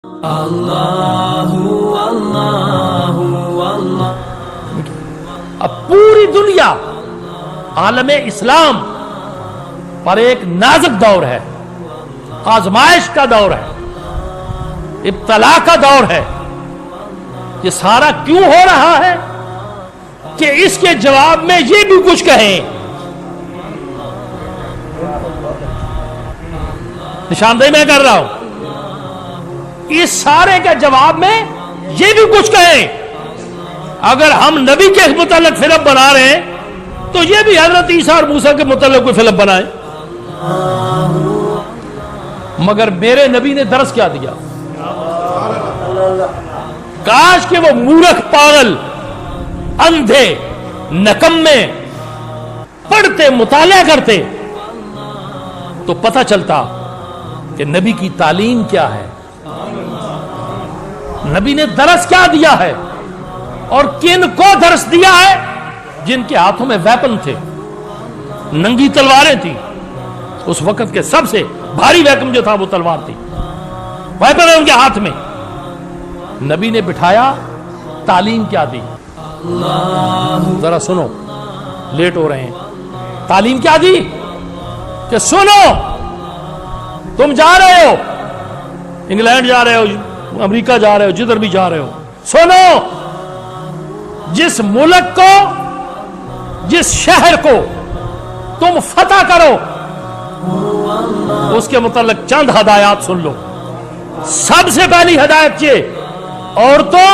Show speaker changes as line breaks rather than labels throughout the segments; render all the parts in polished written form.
اللہ اللہ اللہ۔
اب پوری دنیا عالم اسلام پر ایک نازک دور ہے، آزمائش کا دور ہے، ابتلا کا دور ہے۔ یہ سارا کیوں ہو رہا ہے کہ اس کے جواب میں یہ بھی کچھ کہیں۔ نشاندہی میں کر رہا ہوں، اس سارے کے جواب میں یہ بھی کچھ کہیں۔ اگر ہم نبی کے متعلق فلم بنا رہے ہیں تو یہ بھی حضرت عیسیٰ اور موسیٰ کے متعلق کوئی فلم بنائے۔ مگر میرے نبی نے درس کیا دیا؟ کاش کہ وہ مورخ، پاگل، اندھے، نکمے پڑھتے، مطالعہ کرتے تو پتہ چلتا کہ نبی کی تعلیم کیا ہے، نبی نے درس کیا دیا ہے، اور کن کو درس دیا ہے؟ جن کے ہاتھوں میں ویپن تھے، ننگی تلواریں تھیں۔ اس وقت کے سب سے بھاری ویپن جو تھا وہ تلوار تھی، ویپن ہے ان کے ہاتھ میں۔ نبی نے بٹھایا، تعلیم کیا دی؟ ذرا سنو، لیٹ ہو رہے ہیں۔ تعلیم کیا دی؟ کہ سنو، تم جا رہے ہو، انگلینڈ جا رہے ہو، امریکہ جا رہے ہو، جدھر بھی جا رہے ہو، سنو، جس ملک کو، جس شہر کو تم فتح کرو اس کے متعلق چند ہدایات سن لو۔ سب سے پہلی ہدایت یہ، عورتوں،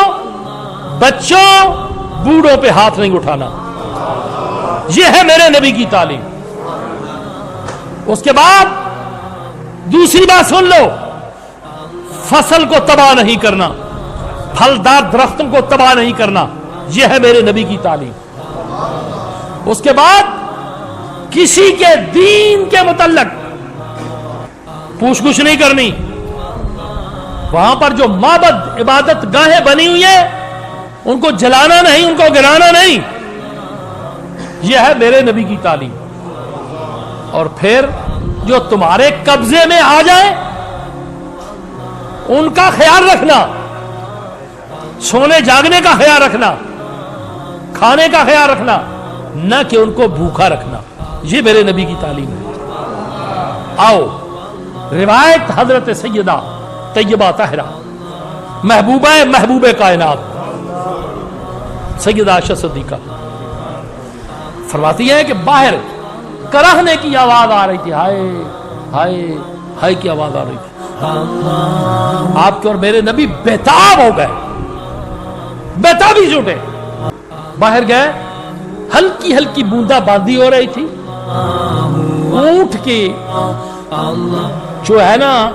بچوں، بوڑھوں پہ ہاتھ نہیں اٹھانا۔ یہ ہے میرے نبی کی تعلیم۔ اس کے بعد دوسری بات سن لو، فصل کو تباہ نہیں کرنا، پھلدار درختوں کو تباہ نہیں کرنا۔ یہ ہے میرے نبی کی تعلیم۔ اس کے بعد کسی کے دین کے متعلق پوچھ گچھ نہیں کرنی۔ وہاں پر جو معبد، عبادت گاہیں بنی ہوئی ہیں ان کو جلانا نہیں، ان کو گرانا نہیں۔ یہ ہے میرے نبی کی تعلیم۔ اور پھر جو تمہارے قبضے میں آ جائے ان کا خیال رکھنا، سونے جاگنے کا خیال رکھنا، کھانے کا خیال رکھنا، نہ کہ ان کو بھوکا رکھنا۔ یہ میرے نبی کی تعلیم ہے۔ آؤ، روایت حضرت سیدہ طیبہ طاہرہ، محبوب کائنات سیدہ عائشہ صدیقہ فرماتی ہے کہ باہر کرہنے کی آواز آ رہی تھی، ہائے ہائے ہائے کی آواز آ رہی تھی۔ آپ کے اور میرے نبی بےتاب ہو گئے، بےتابی جھوٹے۔ باہر گئے، ہلکی ہلکی بوندا باندی ہو رہی تھی۔ اونٹ کی جو ہے نا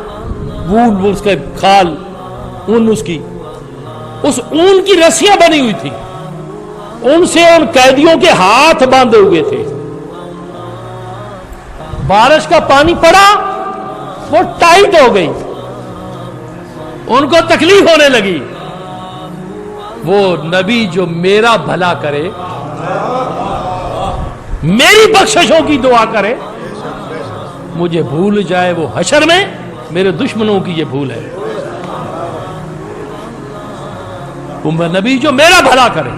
وول، اس کے کھال، اون، اس اون کی رسیاں بنی ہوئی تھی، ان سے ان قیدیوں کے ہاتھ باندھے ہوئے تھے۔ بارش کا پانی پڑا، وہ ٹائٹ ہو گئی، ان کو تکلیف ہونے لگی۔ وہ نبی جو میرا بھلا کرے، میری بخششوں کی دعا کرے، مجھے بھول جائے وہ حشر میں، میرے دشمنوں کی یہ بھول ہے۔ وہ نبی جو میرا بھلا کرے۔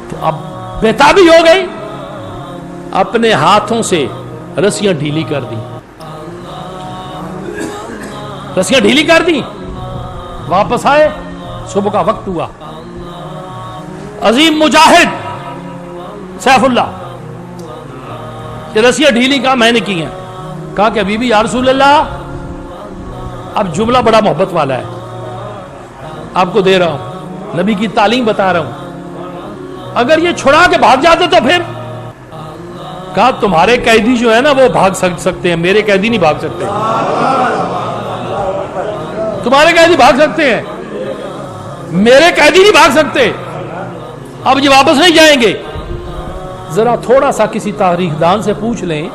تو اب بےتابی ہو گئی، اپنے ہاتھوں سے رسیاں ڈھیلی کر دی، رسیاں ڈھیلی کر دی۔ واپس آئے، صبح کا وقت ہوا۔ عظیم مجاہد سیف اللہ کہ رسیاں ڈھیلی، کہا میں نے کی ہیں۔ کہا کہ بی بی یا رسول اللہ، اب جملہ بڑا محبت والا ہے، آپ کو دے رہا ہوں، نبی کی تعلیم بتا رہا ہوں، اگر یہ چھڑا کے بھاگ جاتے تو پھر؟ کہا تمہارے قیدی جو ہے نا وہ بھاگ سکتے ہیں، میرے قیدی نہیں بھاگ سکتے۔ تمہارے قیدی بھاگ سکتے ہیں، میرے قیدی نہیں بھاگ سکتے۔ اب یہ واپس نہیں جائیں گے۔ ذرا تھوڑا سا کسی تاریخ دان سے پوچھ لیں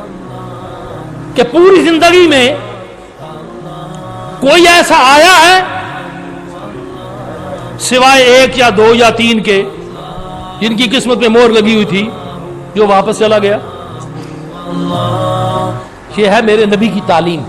کہ پوری زندگی میں کوئی ایسا آیا ہے سوائے ایک یا دو یا تین کے جن کی قسمت میں مہر لگی ہوئی تھی جو واپس چلا گیا؟ یہ ہے میرے نبی کی تعلیم۔